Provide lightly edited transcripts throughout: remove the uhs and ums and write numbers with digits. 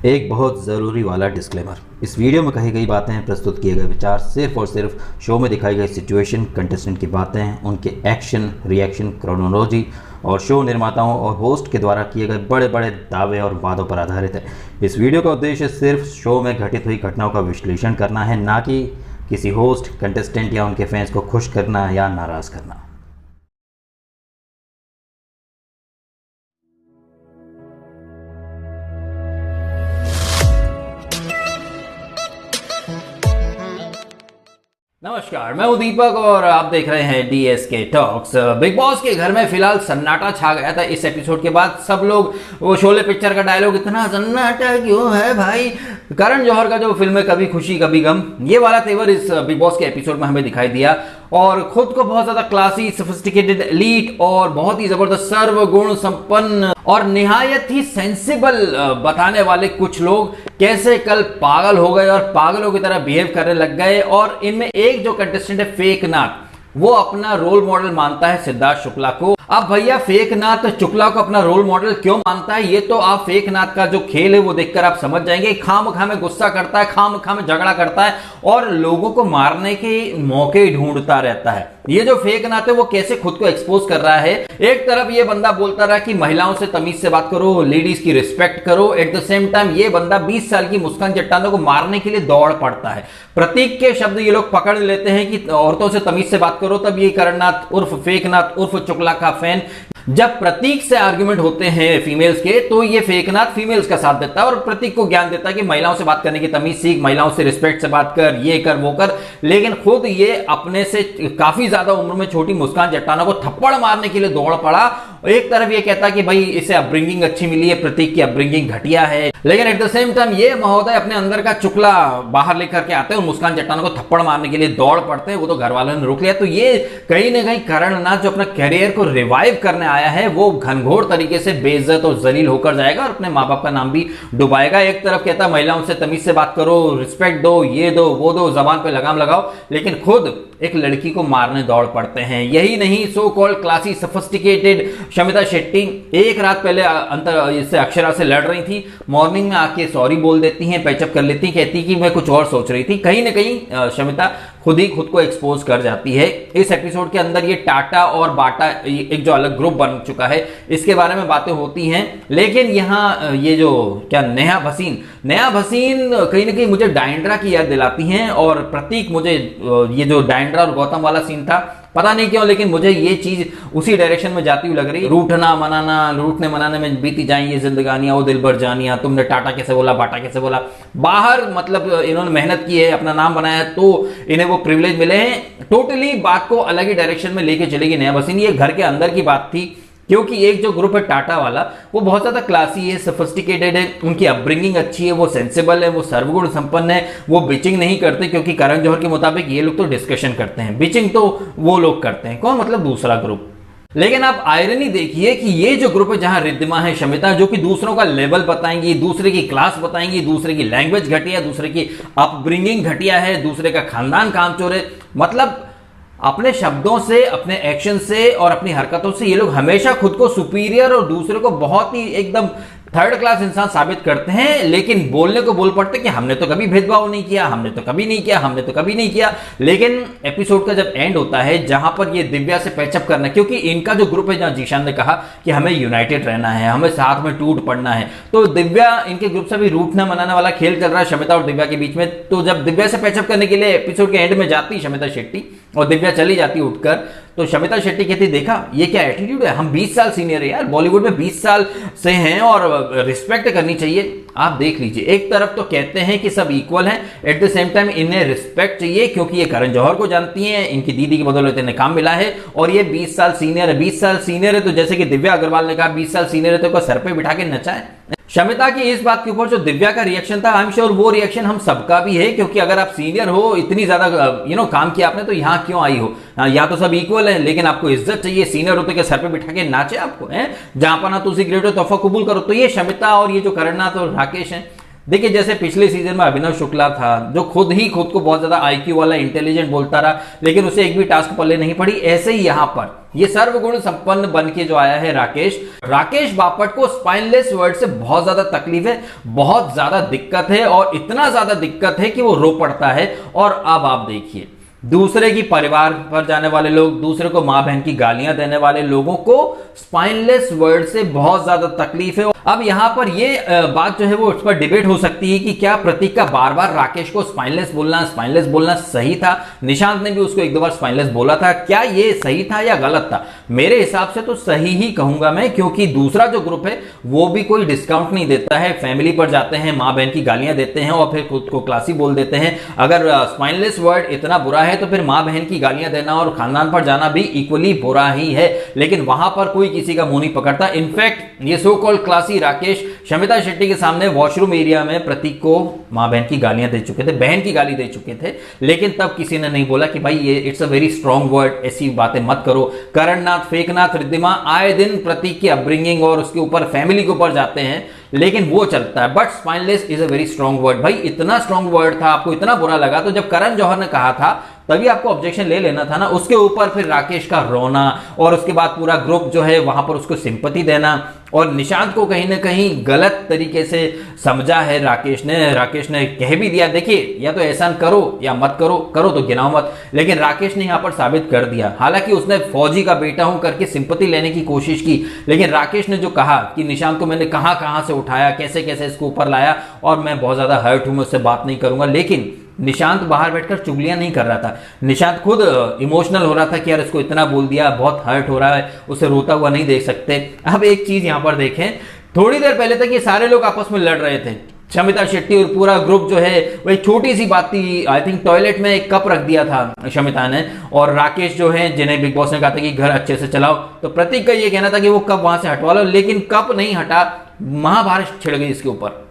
एक बहुत ज़रूरी वाला डिस्क्लेमर। इस वीडियो में कही गई बातें, प्रस्तुत किए गए विचार सिर्फ और सिर्फ शो में दिखाई गई सिचुएशन, कंटेस्टेंट की बातें, उनके एक्शन, रिएक्शन, क्रोनोलॉजी और शो निर्माताओं और होस्ट के द्वारा किए गए बड़े बड़े दावे और वादों पर आधारित है। इस वीडियो का उद्देश्य सिर्फ शो में घटित हुई घटनाओं का विश्लेषण करना है, ना कि किसी होस्ट, कंटेस्टेंट या उनके फैंस को खुश करना या नाराज़ करना। नमस्कार, मैं हूं दीपक और आप देख रहे हैं DSK टॉक्स। बिग बॉस के घर में फिलहाल सन्नाटा छा गया था इस एपिसोड के बाद। सब लोग वो शोले पिक्चर का डायलॉग, इतना सन्नाटा क्यों है भाई। करण जौहर का जो फिल्म है कभी खुशी कभी गम, ये वाला तेवर इस बिग बॉस के एपिसोड में हमें दिखाई दिया। और खुद को बहुत ज्यादा क्लासी, सोफिस्टिकेटेड, एलीट और बहुत ही जबरदस्त सर्वगुण संपन्न और निहायत ही सेंसिबल बताने वाले कुछ लोग कैसे कल पागल हो गए और पागलों की तरह बिहेव करने लग गए। और इनमें एक जो कंटेस्टेंट है फेक नाथ, वो अपना रोल मॉडल मानता है सिद्धार्थ शुक्ला को। अब भैया फेक नाथ शुक्ला को अपना रोल मॉडल क्यों मानता है, ये तो आप फेक नाथ का जो खेल है वो देखकर आप समझ जाएंगे। खाम में गुस्सा करता है, खाम में झगड़ा करता है और लोगों को मारने के मौके ढूंढता रहता है। ये जो फेक नाथ है वो कैसे खुद को एक्सपोज कर रहा है। एक तरफ ये बंदा बोलता रहा कि महिलाओं से तमीज से बात करो, लेडीज की रिस्पेक्ट करो। एट द सेम टाइम ये बंदा 20 साल की मुस्कान चट्टानों को मारने के लिए दौड़ पड़ता है। प्रतीक के शब्द ये लोग पकड़ लेते हैं कि औरतों से तमीज से बात करो, तब ये करणनाथ उर्फ फेक नाथ उर्फ शुक्ला का फैन जब प्रतीक से आर्गुमेंट होते हैं फीमेल्स के, तो ये फेकनाथ फीमेल्स का साथ देता है और प्रतीक को ज्ञान देता है कि महिलाओं से बात करने की तमीज सीख, महिलाओं से रिस्पेक्ट से बात कर, ये कर वो कर। लेकिन खुद ये अपने से काफी ज्यादा उम्र में छोटी मुस्कान चट्टानों को थप्पड़ मारने के लिए दौड़ पड़ा। एक तरफ ये कहता है कि भाई इसे अपब्रिंगिंग अच्छी मिली है, प्रतीक की अपब्रिंगिंग घटिया है, लेकिन एट द सेम टाइम ये महोदय अपने अंदर का चुकला बाहर लेकर के आते हैं और मुस्कान चट्टानों को थप्पड़ मारने के लिए दौड़ पड़ते हैं। वो तो घर वालों ने रोक लिया। तो ये कहीं ना कहीं करणनाथ जो अपना कैरियर को रिवाइव करने आया है वो घनघोर तरीके से बेइज्जत और जलील होकर जाएगा और अपने माँ बाप का नाम भी डुबाएगा। एक तरफ कहता है महिलाओं से तमीज से बात करो, रिस्पेक्ट दो, ये दो वो दो, जबान पे लगाम लगाओ, लेकिन खुद एक लड़की को मारने दौड़ पड़ते हैं। यही नहीं, so called classy sophisticated Shamita Shetty एक रात पहले अंतर इससे अक्षरा से लड़ रही थी। मॉर्निंग में आके सॉरी बोल देती हैं, पैचअप कर लेती, कहती कि मैं कुछ और सोच रही थी। कहीं ना कहीं शमिता खुद को एक्सपोज कर जाती है। इस एपिसोड के अंदर ये टाटा और बाटा एक जो अलग ग्रुप बन चुका है, इसके बारे में बातें होती हैं। लेकिन यहाँ ये जो क्या नेहा भसीन कहीं ना कहीं मुझे डायंड्रा की याद दिलाती हैं और प्रतीक मुझे ये जो डायंड्रा और गौतम वाला सीन था, पता नहीं क्यों, लेकिन मुझे ये चीज उसी डायरेक्शन में जाती हुई लग रही। रूठने मनाने में बीती जाएं ये जिंदगानियां, वो दिल भर जानियां, तुमने टाटा कैसे बोला, बाटा कैसे बोला। बाहर मतलब इन्होंने मेहनत की है, अपना नाम बनाया है, तो इन्हें वो प्रिविलेज मिले हैं। टोटली बात को अलग ही डायरेक्शन में लेके चलेगी नेहा भसीन। ये घर के अंदर की बात थी, क्योंकि एक जो ग्रुप है टाटा वाला वो बहुत ज्यादा क्लासी है, सोफिस्टिकेटेड है, उनकी अपब्रिंगिंग अच्छी है, वो सेंसिबल है, वो सर्वगुण संपन्न है, वो बिचिंग नहीं करते। क्योंकि करण जौहर के मुताबिक ये लोग तो डिस्कशन करते हैं, बिचिंग तो वो लोग करते हैं। कौन? मतलब दूसरा ग्रुप। लेकिन आप आयरनी देखिए कि ये जो ग्रुप है जहां रिद्धिमा है, शमिता, जो कि दूसरों का लेवल बताएंगी, दूसरे की क्लास बताएंगी, दूसरे की लैंग्वेज घटिया, दूसरे की अपब्रिंगिंग घटिया है, दूसरे का खानदान कामचोर है। मतलब अपने शब्दों से, अपने एक्शन से और अपनी हरकतों से ये लोग हमेशा खुद को सुपीरियर और दूसरे को बहुत ही एकदम थर्ड क्लास इंसान साबित करते हैं। लेकिन बोलने को बोल पड़ते कि हमने तो कभी भेदभाव नहीं किया, हमने तो कभी नहीं किया। लेकिन एपिसोड का जब एंड होता है जहां पर ये दिव्या से पैचअप करना, क्योंकि इनका जो ग्रुप है, जहां जीशान ने कहा कि हमें यूनाइटेड रहना है, हमें साथ में टूट पड़ना है, तो दिव्या इनके ग्रुप से भी रूठना मनाने वाला खेल चल रहा है शमिता और दिव्या के बीच में। तो जब दिव्या से पैचअप करने के लिए एपिसोड के एंड में जाती शमिता शेट्टी और दिव्या चली जाती उठकर, तो शमिता शेट्टी कहती देखा ये क्या एटीट्यूड है, हम 20 साल सीनियर है यार, बॉलीवुड में 20 साल से हैं और रिस्पेक्ट करनी चाहिए। आप देख लीजिए, एक तरफ तो कहते हैं कि सब इक्वल हैं, एट द सेम टाइम इन्हें रिस्पेक्ट चाहिए क्योंकि ये करण जौहर को जानती हैं, इनकी दीदी की बदौलत इन्हें काम मिला है और ये 20 साल सीनियर है। 20 साल सीनियर है तो जैसे कि दिव्या अग्रवाल ने कहा 20 साल सीनियर है तो सर पे बिठा के नचाए। शमिता की इस बात के ऊपर जो दिव्या का रिएक्शन था, आई एम श्योर वो रिएक्शन हम सबका भी है, क्योंकि अगर आप सीनियर हो, इतनी ज्यादा काम किया आपने, तो यहाँ क्यों आई हो? यहाँ तो सब इक्वल है, लेकिन आपको इज्जत चाहिए। सीनियर होते के सर पे बिठा के नाचे आपको, है जहां पर ना तुलसी ग्रेट हो तोहफा कबूल करो। तो ये शमिता और ये जो करणनाथ और राकेश हैं, देखिए जैसे पिछले सीजन में अभिनव शुक्ला था जो खुद ही खुद को बहुत ज्यादा आईक्यू वाला इंटेलिजेंट बोलता रहा, लेकिन उसे एक भी टास्क पल्ले नहीं पड़ी, ऐसे ही यहां पर ये सर्वगुण संपन्न बन के जो आया है राकेश बापट को स्पाइनलेस वर्ड से बहुत ज्यादा तकलीफ है, बहुत ज्यादा दिक्कत है, और इतना ज्यादा दिक्कत है कि वो रो पड़ता है। और अब आप देखिए दूसरे की परिवार पर जाने वाले लोग, दूसरे को मां बहन की गालियां देने वाले लोगों को स्पाइनलेस वर्ड से बहुत ज्यादा तकलीफ है। अब यहां पर ये बात जो है वो उस पर डिबेट हो सकती है कि क्या प्रतीक का बार बार राकेश को स्पाइनलेस बोलना सही था। निशांत ने भी उसको एक दो बार स्पाइनलेस बोला था, क्या ये सही था या गलत था? मेरे हिसाब से तो सही ही कहूंगा मैं, क्योंकि दूसरा जो ग्रुप है वो भी कोई डिस्काउंट नहीं देता है, फैमिली पर जाते हैं, मां बहन की गालियां देते हैं और फिर खुद को क्लासी बोल देते हैं। अगर स्पाइनलेस वर्ड इतना बुरा है तो फिर मां बहन की गालियां देना और खानदान पर जाना भी इक्वली बुरा ही है, लेकिन वहां पर कोई किसी का मुंह नहीं पकड़ता। इनफैक्ट ये so called classy Rakesh Shamita Shetty के सामने वॉशरूम एरिया में प्रतीक को मां बहन की गालियां दे चुके थे, बहन की गाली दे चुके थे, लेकिन तब किसी ने नहीं बोला कि भाई ये it's a very strong word, ऐसी बातें मत करो। करणनाथ, फेकनाथ, रिद्धिमा आए दिन प्रतीक की अपब्रिंगिंग और उसके ऊपर फैमिली के ऊपर जाते हैं, लेकिन वो चलता है। But spineless is a very strong word. भाई इतना स्ट्रॉन्ग वर्ड था, आपको इतना बुरा लगा तो जब करण जौहर ने कहा था तभी आपको ऑब्जेक्शन ले लेना था ना। उसके ऊपर फिर राकेश का रोना और उसके बाद पूरा ग्रुप जो है वहां पर उसको सिंपैथी देना, और निशांत को कहीं ना कहीं गलत तरीके से समझा है राकेश ने कह भी दिया देखिए या तो एहसान करो या मत करो, करो तो गिनाओ मत, लेकिन राकेश ने यहां पर साबित कर दिया। हालांकि उसने फौजी का बेटा हूं करके सिंपैथी लेने की कोशिश की, लेकिन राकेश ने जो कहा कि निशांत को मैंने कहां से उठाया, कैसे कैसे इसको ऊपर लाया और मैं बहुत ज्यादा हर्ट हूं, मैं उससे बात नहीं करूंगा, लेकिन निशांत बाहर बैठकर चुगलियां नहीं कर रहा था। निशांत खुद इमोशनल हो रहा था कि यार इसको इतना बोल दिया, बहुत हर्ट हो रहा है, उसे रोता हुआ नहीं देख सकते। अब एक चीज यहां पर देखें, थोड़ी देर पहले तक ये सारे लोग आपस में लड़ रहे थे, शमिता शेट्टी और पूरा ग्रुप जो है वो एक छोटी सी बात थी, आई थिंक टॉयलेट में एक कप रख दिया था शमिता ने, और राकेश जो है जिन्हें बिग बॉस ने कहा था कि घर अच्छे से चलाओ, तो प्रतीक का ये कहना था कि वो कप वहां से हटवा लो, लेकिन कप नहीं हटा, महाभारत छिड़ गई इसके ऊपर।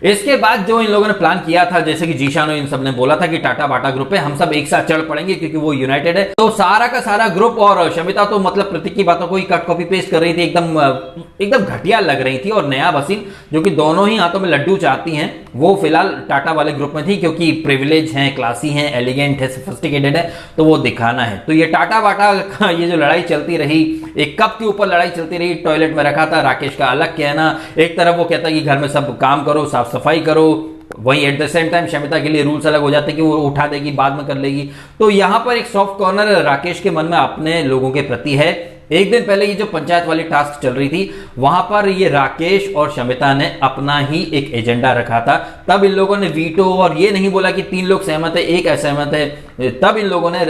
इसके बाद जो इन लोगों ने प्लान किया था, जैसे कि जीशान इन सब ने बोला था कि टाटा बाटा ग्रुप है, हम सब एक साथ चढ़ पड़ेंगे क्योंकि वो यूनाइटेड है, तो सारा का सारा ग्रुप, और शमिता तो मतलब प्रतीक की बातों को ही कट कॉपी पेस्ट कर रही थी, एकदम घटिया लग रही थी। और नया हसीन जो कि दोनों ही हाथों में लड्डू चाहती हैं, वो फिलहाल टाटा वाले ग्रुप में थी, क्योंकि प्रिविलेज है, क्लासी है, एलिगेंट है, सोफिस्टिकेटेड है, तो वो दिखाना है। तो ये टाटा बाटा का ये जो लड़ाई चलती रही, एक कप के ऊपर लड़ाई चलती रही, टॉयलेट में रखा था, राकेश का अलग कहना, एक तरफ वो कहता कि घर में सब काम करो, साफ सफाई करो, वहीं at the same time Shamita के लिए रूल्स अलग हो जाते कि वो उठा देगी, बाद में कर लेगी। तो यहां पर एक सॉफ्ट कॉर्नर राकेश के मन में अपने लोगों के प्रति है। एक दिन पहले ये जो पंचायत वाली टास्क चल रही थी, वहां पर ये राकेश और शमिता ने अपना ही एक एजेंडा रखा था, तब इन लोगों ने वीटो, और ये नहीं बोला कि 3 लोग सहमत है, एक असहमत है, तब इन लोगों ने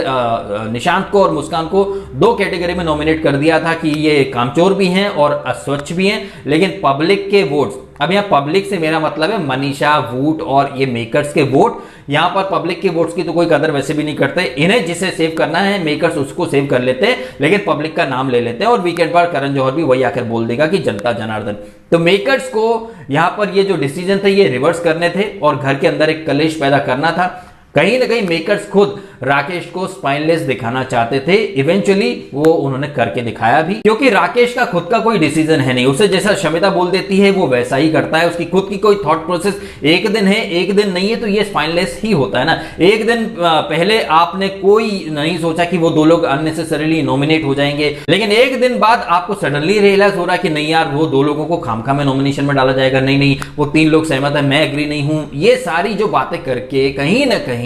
निशांत को और मुस्कान को 2 कैटेगरी में नॉमिनेट कर दिया था कि ये कामचोर भी हैं और अस्वच्छ भी हैं, लेकिन पब्लिक के वोट्स, अब यहाँ पब्लिक से मेरा मतलब है मनीषा, वूट और ये मेकर्स के वोट, यहां पर पब्लिक के वोट्स की तो कोई कदर वैसे भी नहीं करते, इन्हें जिसे सेव करना है मेकर्स उसको सेव कर लेते हैं, लेकिन पब्लिक का नाम ले लेते हैं, और वीकेंड पर करण जौहर भी वही आकर बोल देगा कि जनता जनार्दन। तो मेकर्स को यहां पर ये जो डिसीजन थे ये रिवर्स करने थे और घर के अंदर एक कलेश पैदा करना था। कहीं ना कहीं मेकर्स खुद राकेश को स्पाइनलेस दिखाना चाहते थे, इवेंचुअली वो उन्होंने करके दिखाया भी, क्योंकि राकेश का खुद का कोई डिसीजन है नहीं, उसे जैसा शमिता बोल देती है वो वैसा ही करता है, उसकी खुद की कोई थॉट प्रोसेस एक दिन है एक दिन नहीं है, तो ये स्पाइनलेस ही होता है ना। एक दिन पहले आपने कोई नहीं सोचा कि वो 2 लोग अननेसेसरीली नॉमिनेट हो जाएंगे, लेकिन एक दिन बाद आपको सडनली रियलाइज हो रहा है कि नहीं यार वो 2 लोगों को खामखा में नॉमिनेशन में डाला जाएगा, नहीं वो 3 लोग सहमत है, मैं एग्री नहीं हूं। ये सारी जो बातें करके कहीं ना कहीं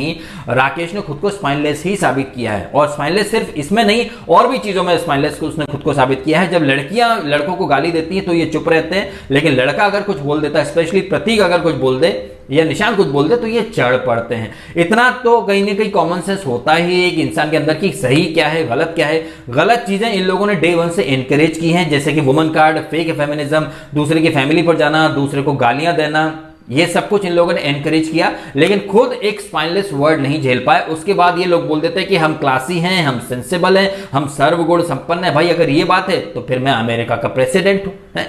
राकेश ने खुद को स्पाइनलेस ही साबित किया है, और स्पाइनलेस सिर्फ इसमें नहीं और भी चीजों में स्पाइनलेस को उसने खुद को साबित किया है। जब लड़कियां लड़कों को गाली देती हैं तो ये चुप रहते हैं, लेकिन लड़का अगर कुछ बोल देता है, स्पेशली प्रतीक अगर कुछ बोल दे या निशान कुछ बोल दे, तो ये चढ़ पड़ते हैं। इतना तो कहीं ना कहीं कॉमन सेंस होता ही एक इंसान के अंदर कि सही क्या है गलत क्या है। गलत चीजें इन लोगों ने डे 1 से एनकरेज की हैं, जैसे कि वुमन कार्ड, फेक फेमिनिज्म, दूसरे की फैमिली पर जाना, दूसरे को गालियां देना, ये सब कुछ इन लोगों ने एनकरेज किया, लेकिन खुद एक स्पाइनलेस वर्ड नहीं झेल पाए। उसके बाद ये लोग बोल देते हैं कि हम क्लासी हैं, हम सेंसिबल हैं, हम सर्वगुण संपन्न हैं। भाई अगर ये बात है तो फिर मैं अमेरिका का प्रेसिडेंट हूं।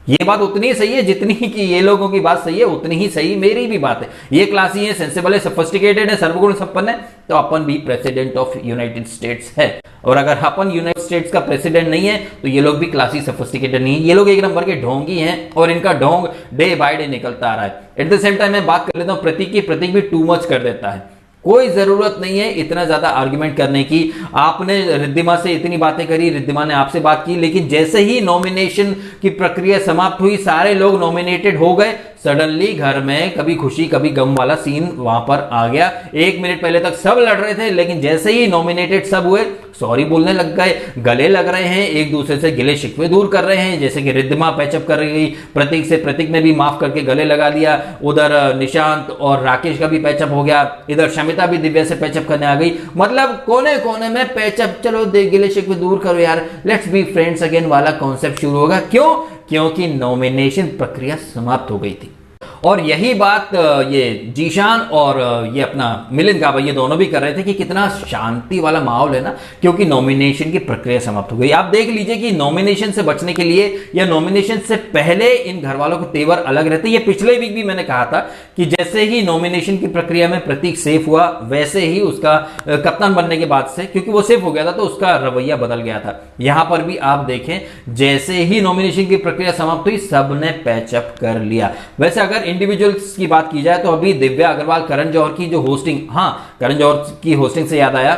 ये बात उतनी ही सही है जितनी कि ये लोगों की बात सही है, उतनी ही सही मेरी भी बात है। ये क्लासी है, सेंसिबल है, सोफिस्टिकेटेड है, सर्वगुण संपन्न है, तो अपन भी प्रेसिडेंट ऑफ यूनाइटेड स्टेट्स है। और अगर अपन यूनाइटेड स्टेट्स का प्रेसिडेंट नहीं है तो ये लोग भी क्लासी सोफिस्टिकेटेड नहीं है, ये लोग एक नंबर के ढोंगी हैं और इनका ढोंग डे बाय डे निकलता आ रहा है। एट द सेम टाइम मैं बात कर लेता हूं प्रतीक की, प्रतीक भी टू मच कर देता है। कोई जरूरत नहीं है इतना ज्यादा आर्गुमेंट करने की। आपने रिद्धिमा से इतनी बातें करी, रिद्धिमा ने आपसे बात की, लेकिन जैसे ही नॉमिनेशन की प्रक्रिया समाप्त हुई, सारे लोग नॉमिनेटेड हो गए, सडनली घर में कभी खुशी कभी गम वाला सीन वहां पर आ गया। 1 मिनट पहले तक सब लड़ रहे थे, लेकिन जैसे ही नॉमिनेटेड सब हुए, सॉरी बोलने लग गए, गले लग रहे हैं, एक दूसरे से गिले शिकवे दूर कर रहे हैं। जैसे कि रिद्धिमा पैचअप कर रही प्रतीक से, प्रतीक ने भी माफ करके गले लगा लिया। उधर निशांत और राकेश का भी पैचअप हो गया, इधर शमिता भी दिव्या से पैचअप करने आ गई। मतलब कोने कोने में पैचअप, चलो गिले शिकवे दूर करो यार, लेट्स बी फ्रेंड्स अगेन वाला कॉन्सेप्ट शुरू होगा। क्यों? क्योंकि नॉमिनेशन प्रक्रिया समाप्त हो गई थी। और यही बात ये जीशान और ये अपना मिलिंद गाबा ये दोनों भी कर रहे थे कि कितना शांति वाला माहौल है ना, क्योंकि नॉमिनेशन की प्रक्रिया समाप्त हो गई। आप देख लीजिए कि नॉमिनेशन से बचने के लिए या नॉमिनेशन से पहले इन घर वालों के तेवर अलग रहते। ये पिछले वीक भी मैंने कहा था कि जैसे ही नॉमिनेशन की प्रक्रिया में प्रतीक सेफ हुआ, वैसे ही उसका कप्तान बनने के बाद से, क्योंकि वो सेफ हो गया था, तो उसका रवैया बदल गया था। यहां पर भी आप देखें, जैसे ही नॉमिनेशन की प्रक्रिया समाप्त हुई, सबने पैचअप कर लिया। वैसे अगर इंडिविजुअल्स की बात की जाए तो अभी दिव्या अग्रवाल, करण जौहर की जो होस्टिंग, हाँ करण जौहर की होस्टिंग से याद आया,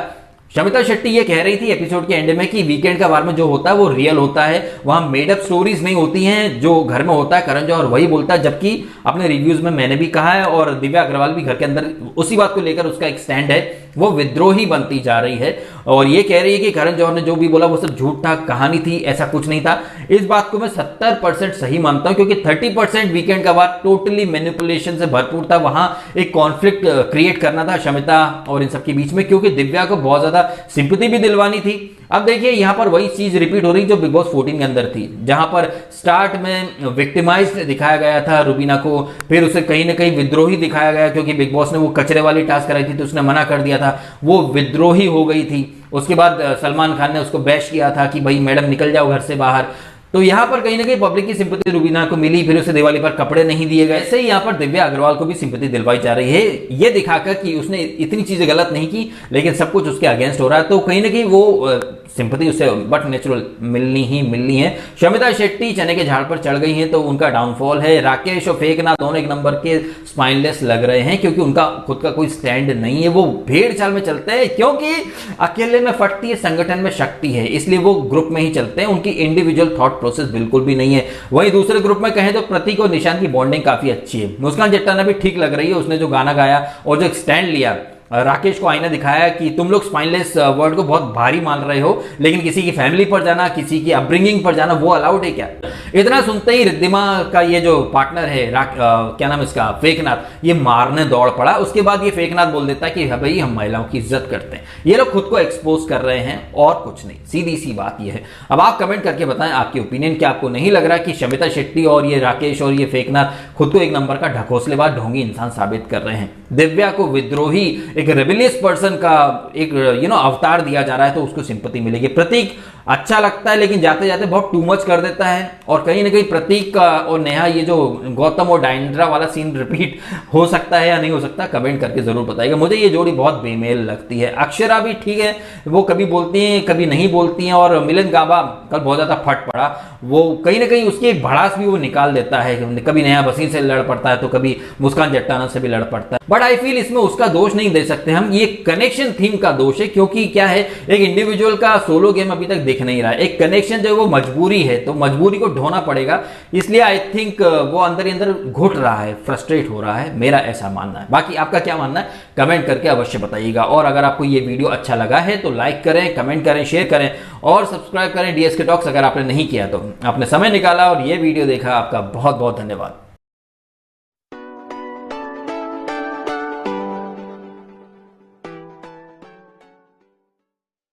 शमिता शेट्टी ये कह रही थी एपिसोड के एंड में कि वीकेंड का वार में जो होता है वो रियल होता है, वहां मेडअप स्टोरीज नहीं होती हैं, जो घर में होता है करण जौहर वही बोलता है। जबकि अपने रिव्यूज में मैंने भी कहा है और दिव्या अग्रवाल भी घर के अंदर उसी बात को लेकर उसका एक स्टैंड है, वो विद्रोही बनती जा रही है और ये कह रही है कि करण जौहर ने जो भी बोला वो सब झूठ था, कहानी थी, ऐसा कुछ नहीं था। इस बात को मैं 70% सही मानता हूं, क्योंकि 30% वीकेंड का वार टोटली मैनिपुलेशन से भरपूर था। वहां एक कॉन्फ्लिक्ट क्रिएट करना था शमिता और इन सब के बीच में, क्योंकि दिव्या को बहुत ज्यादा सिंपैथी भी दिलवानी थी। अब देखिए यहां पर वही चीज रिपीट हो रही जो बिग बॉस 14 के अंदर थी, जहां पर स्टार्ट में विक्टिमाइज्ड दिखाया गया था रुबीना को, फिर उसे कहीं ना कहीं विद्रोही दिखाया गया, क्योंकि बिग बॉस ने वो कचरे वाली टास्क कराई थी तो उसने मना कर दिया था, वो विद्रोही हो गई थी। उसके बाद सलमान खान ने उसको बैश किया था कि भाई मैडम निकल जाओ घर से बाहर। तो यहां पर कहीं ना कहीं पब्लिक की सिंपैथी रुबीना को मिली, फिर उसे दिवाली पर कपड़े नहीं दिए गए। ऐसे ही यहां पर दिव्या अग्रवाल को भी सिंपैथी दिलवाई जा रही है, ये दिखाकर कि उसने इतनी चीजें गलत नहीं की, लेकिन सब कुछ उसके अगेंस्ट हो रहा है। तो कहीं ना कहीं वो सिंपैथी उससे बट नेचुरल मिलनी है। शमिता शेट्टी चने के झाड़ पर चढ़ गई हैं तो उनका डाउनफॉल है। राकेश और फेकनाथ दोनों एक नंबर के स्पाइनलेस लग रहे हैं, क्योंकि उनका खुद का कोई स्टैंड नहीं है, वो भेड़ चाल में चलते हैं, क्योंकि अकेले में फटती है संगठन में शक्ति है, इसलिए वो ग्रुप में ही चलते हैं, उनकी इंडिविजुअल थॉट प्रोसेस बिल्कुल भी नहीं है। वहीं दूसरे ग्रुप में कहें तो प्रतीक और निशांत की बॉन्डिंग काफी अच्छी है। मुस्कान जट्टाना भी ठीक लग रही है, उसने जो गाना गाया और जो स्टैंड लिया, राकेश को आईना दिखाया कि तुम लोग स्पाइनलेस वर्ड को बहुत भारी मान रहे हो, लेकिन किसी की फैमिली पर जाना, किसी की अपब्रिंगिंग पर जाना वो अलाउड है क्या? इतना सुनते ही रिद्धिमा का ये जो पार्टनर है क्या नाम इसका, फेकनाथ, ये मारने दौड़ पड़ा। उसके बाद ये फेकनाथ बोल देता है कि हाँ भाई हम महिलाओं की इज्जत करते हैं। ये लोग खुद को एक्सपोज कर रहे हैं और कुछ नहीं, सीधी सी बात ये है। अब आप कमेंट करके बताएं आपकी ओपिनियन, क्या आपको नहीं लग रहा कि शमिता शेट्टी और ये राकेश और ये फेकनाथ खुद को एक नंबर का ढकोसलेबाज ढोंगी इंसान साबित कर रहे हैं? दिव्या को विद्रोही, एक रेबेलियस पर्सन का एक अवतार दिया जा रहा है, तो उसको सिंपैथी मिलेगी। प्रतीक अच्छा लगता है लेकिन जाते जाते बहुत टू मच कर देता है, और कहीं ना कहीं प्रतीक का और नेहा ये जो गौतम और डायंड्रा वाला सीन रिपीट हो सकता है या नहीं हो सकता, कमेंट करके जरूर बताइएगा। मुझे ये जोड़ी बहुत बेमेल लगती है। अक्षरा भी ठीक है, वो कभी बोलती हैं कभी नहीं बोलती हैं, और मिलिंद गाबा कल बहुत ज्यादा फट पड़ा, वो कहीं ना कहीं उसकी एक भड़ास भी वो निकाल देता है, कभी नया बसी से लड़ पड़ता है तो कभी मुस्कान जट्टाना से भी लड़ पड़ता है। बट आई फील इसमें उसका दोष नहीं दे सकते हम, ये कनेक्शन थीम का दोष है, क्योंकि क्या है, एक इंडिविजुअल का सोलो गेम अभी तक दिख नहीं रहा है, एक कनेक्शन जो है वो मजबूरी है, तो मजबूरी को ढोना पड़ेगा, इसलिए आई थिंक वो अंदर ही अंदर घुट रहा है, फ्रस्ट्रेट हो रहा है, मेरा ऐसा मानना है। बाकी आपका क्या मानना है कमेंट करके अवश्य बताइएगा, और अगर आपको ये वीडियो अच्छा लगा है तो लाइक करें, कमेंट करें, शेयर करें और सब्सक्राइब करें डीएसके टॉक्स अगर आपने नहीं किया तो। आपने समय निकाला और ये वीडियो देखा, आपका बहुत बहुत धन्यवाद।